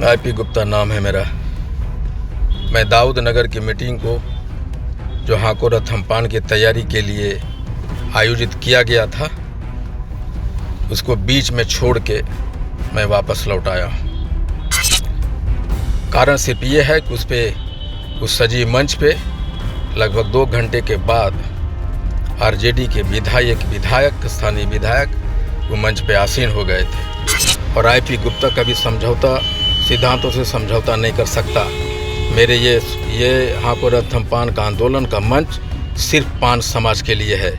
IP Gupta नाम है मेरा। मैं दाऊद नगर की मीटिंग को जो हाकोर थम्पान की तैयारी के लिए आयोजित किया गया था उसको बीच में छोड़ के मैं वापस लौट आया हूँ। कारण सिर्फ ये है कि उस सजी मंच पे लगभग 2 घंटे के बाद आरजेडी के विधायक स्थानीय विधायक वो मंच पे आसीन हो गए थे और आईपी गुप्ता कभी समझौता सिद्धांतों से समझौता नहीं कर सकता। मेरे ये हाकोर थम्पान का आंदोलन का मंच सिर्फ पान समाज के लिए है।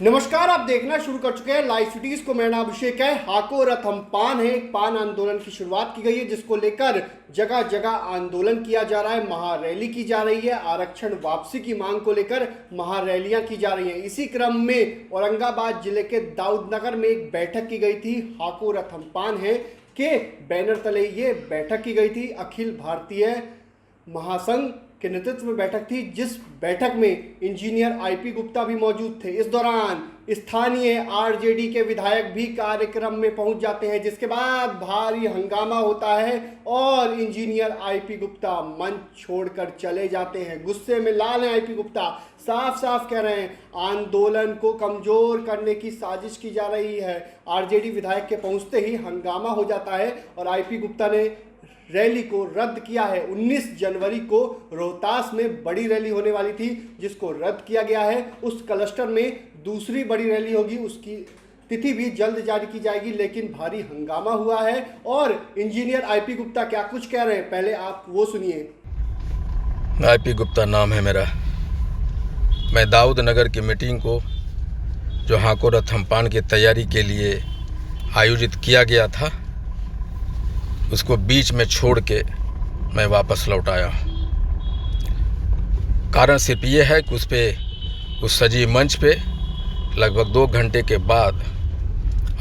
नमस्कार, आप देखना शुरू कर चुके हैं लाइव सिटीज को। मेरा नाम अभिषेक है। हाकोर थम्पान है, एक पान आंदोलन की शुरुआत की गई है जिसको लेकर जगह जगह आंदोलन किया जा रहा है, महारैली की जा रही है। आरक्षण वापसी की मांग को लेकर महारैलियां की जा रही हैं। इसी क्रम में औरंगाबाद जिले के दाऊदनगर में एक बैठक की गई थी। हाकोर थम्पान है के बैनर तले ये बैठक की गई थी। अखिल भारतीय महासंघ के नेतृत्व में बैठक थी, जिस बैठक में इंजीनियर आईपी गुप्ता भी मौजूद थे। इस दौरान स्थानीय आरजेडी के विधायक भी कार्यक्रम में पहुंच जाते हैं, जिसके बाद भारी हंगामा होता है और इंजीनियर आईपी गुप्ता मंच छोड़कर चले जाते हैं। गुस्से में लाल हैं आईपी गुप्ता, साफ साफ कह रहे हैं आंदोलन को कमजोर करने की साजिश की जा रही है। आरजेडी विधायक के पहुंचते ही हंगामा हो जाता है और आईपी गुप्ता ने रैली को रद्द किया है। 19 जनवरी को रोहतास में बड़ी रैली होने वाली थी जिसको रद्द किया गया है। उस क्लस्टर में दूसरी बड़ी रैली होगी, उसकी तिथि भी जल्द जारी की जाएगी, लेकिन भारी हंगामा हुआ है। और इंजीनियर आईपी गुप्ता क्या कुछ कह रहे हैं, पहले आप वो सुनिए। आईपी गुप्ता नाम है मेरा। मैं दाऊद नगर की मीटिंग को जो हाकोर थम्पान की तैयारी के लिए आयोजित किया गया था उसको बीच में छोड़ के मैं वापस लौट आया हूँ। कारण सिर्फ ये है कि उस सजी मंच पे लगभग 2 घंटे के बाद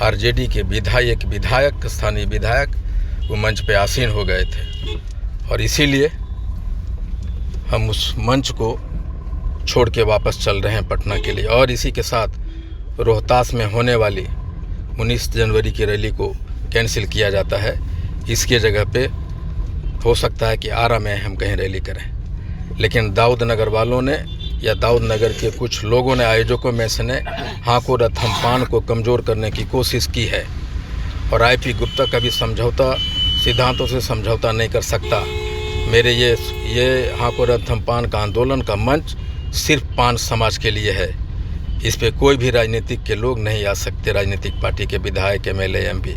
आरजेडी के विधायक स्थानीय विधायक वो मंच पे आसीन हो गए थे और इसीलिए हम उस मंच को छोड़ के वापस चल रहे हैं पटना के लिए। और इसी के साथ रोहतास में होने वाली 19 जनवरी की रैली को कैंसिल किया जाता है। इसके जगह पे हो सकता है कि आरा में हम कहीं रैली करें, लेकिन दाऊद नगर वालों ने या दाऊद नगर के कुछ लोगों ने, आयोजकों में से ने हाकोर थम्पान को कमज़ोर करने की कोशिश की है और आईपी गुप्ता कभी समझौता सिद्धांतों से समझौता नहीं कर सकता। मेरे ये हाकोर थम्पान का आंदोलन का मंच सिर्फ पान समाज के लिए है। इस पे कोई भी राजनीतिक के लोग नहीं आ सकते, राजनीतिक पार्टी के विधायक, एमएलए, एमपी।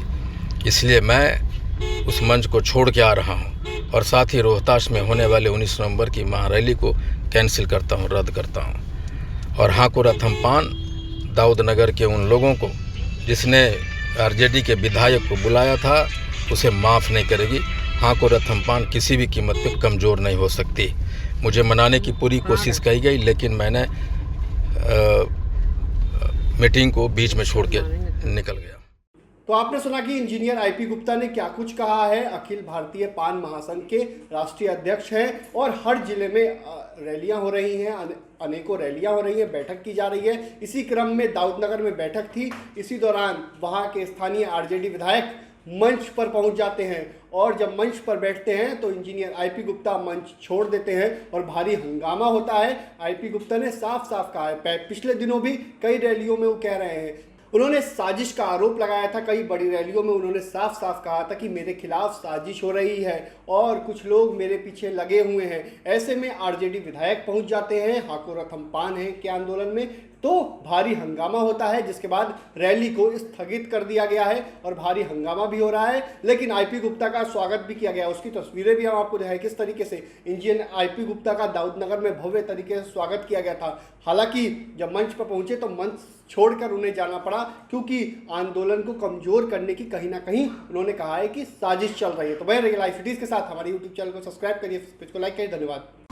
इसलिए मैं उस मंच को छोड़ के आ रहा हूं और साथ ही रोहतास में होने वाले 19 नवंबर की महारैली को कैंसिल करता हूं, रद्द करता हूं। और हाकोर थम्पान दाऊद नगर के उन लोगों को जिसने आरजेडी के विधायक को बुलाया था उसे माफ़ नहीं करेगी। हाकोर थम्पान किसी भी कीमत पे कमज़ोर नहीं हो सकती। मुझे मनाने की पूरी कोशिश की गई, लेकिन मैंने मीटिंग को बीच में छोड़ के निकल गया। तो आपने सुना कि इंजीनियर आईपी गुप्ता ने क्या कुछ कहा है। अखिल भारतीय पान महासंघ के राष्ट्रीय अध्यक्ष हैं और हर जिले में रैलियां हो रही हैं, अनेकों रैलियां हो रही हैं, बैठक की जा रही है। इसी क्रम में दाऊदनगर में बैठक थी। इसी दौरान वहां के स्थानीय आरजेडी विधायक मंच पर पहुंच जाते हैं और जब मंच पर बैठते हैं तो इंजीनियर आईपी गुप्ता मंच छोड़ देते हैं और भारी हंगामा होता है। आईपी गुप्ता ने साफ साफ कहा है, पिछले दिनों भी कई रैलियों में वो कह रहे हैं, उन्होंने साजिश का आरोप लगाया था। कई बड़ी रैलियों में उन्होंने साफ साफ कहा था कि मेरे खिलाफ साजिश हो रही है और कुछ लोग मेरे पीछे लगे हुए हैं। ऐसे में आरजेडी विधायक पहुंच जाते हैं हाकोर थम्पान है के आंदोलन में, तो भारी हंगामा होता है, जिसके बाद रैली को स्थगित कर दिया गया है और भारी हंगामा भी हो रहा है। लेकिन आईपी गुप्ता का स्वागत भी किया गया, उसकी तस्वीरें भी हम आपको दिखाएं किस तरीके से इंजीनियर आईपी गुप्ता का दाऊदनगर में भव्य तरीके से स्वागत किया गया था। हालांकि जब मंच पर पहुंचे तो मंच छोड़कर उन्हें जाना पड़ा, क्योंकि आंदोलन को कमजोर करने की कहीं ना कहीं उन्होंने कहा है कि साजिश चल रही है। तो बने रहिए लाइव सिटीज के साथ। हमारे यूट्यूब चैनल को सब्सक्राइब करिए, पेज को लाइक करिए। धन्यवाद।